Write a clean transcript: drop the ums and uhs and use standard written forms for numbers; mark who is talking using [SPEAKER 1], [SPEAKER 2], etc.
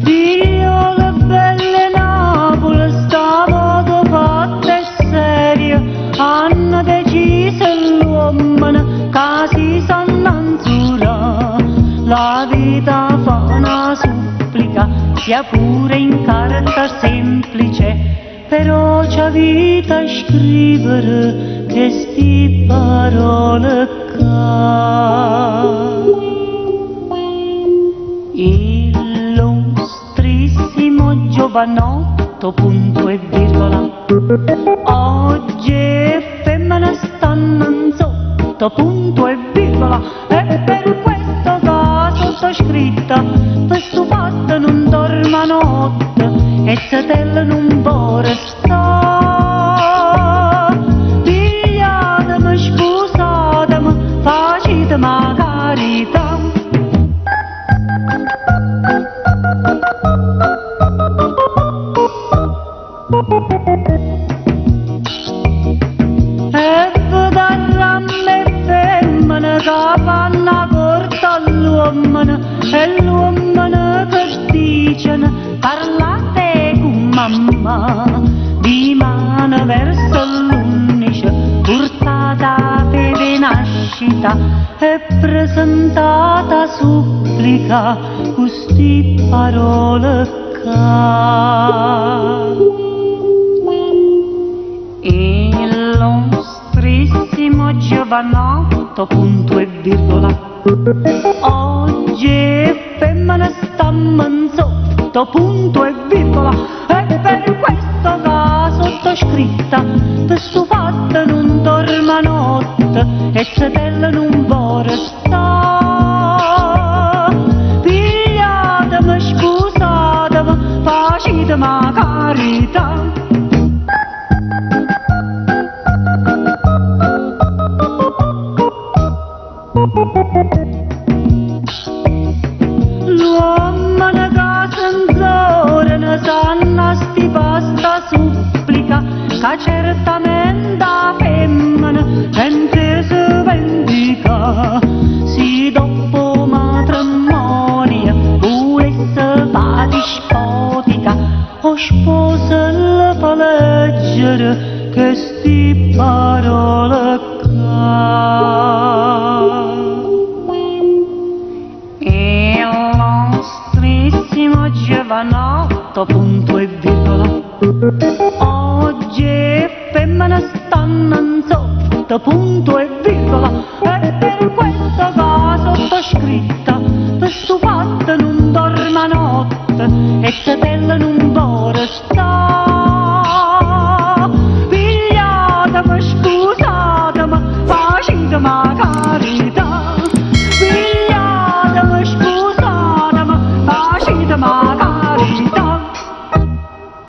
[SPEAKER 1] Figliole belle Napoli, stavolta fatta e seria, hanno deciso l'uomo che si sannanzura. La vita fa una supplica, sia pure in carta semplice, però c'è vita a scrivere queste parole qua. Illustrissimo giovanotto, punto e virgola, oggi è femmina stanno in sotto, punto e virgola, e per questo che sottoscritta questo fatto non dorma notte e setelle non può restare. Pigliatemi, scusatemi, facetemi carità. E vedranno femmine che fanno corta all'uomo e l'uomo che dicono parlate con mamma, di mano verso l'unice portata per nascita e presentata supplica queste parole qua. Illustrissimo giovanotto, punto e virgola, oggi è femmina stamma in sotto, punto e virgola, e per questo che sottoscritta questo fatto non dorma notte e setelle non può restare. Pigliatemi, scusatemi, facetemi carità. L'uomo ne casa ora ne sanno sti pasta supplica, che certamente la femmina mentre si vendica, si dopo matrimonio volesse fa dispotica, o sposa le fa leggere che sti parole qua. Illustrissimo giovanotto, punto e virgola, oggi è femmina stanno in sotto, punto e virgola, e per questo che sottoscritta questo fatto non dorma notte e setelle non può restare. Pigliatemi, scusatemi, facetemi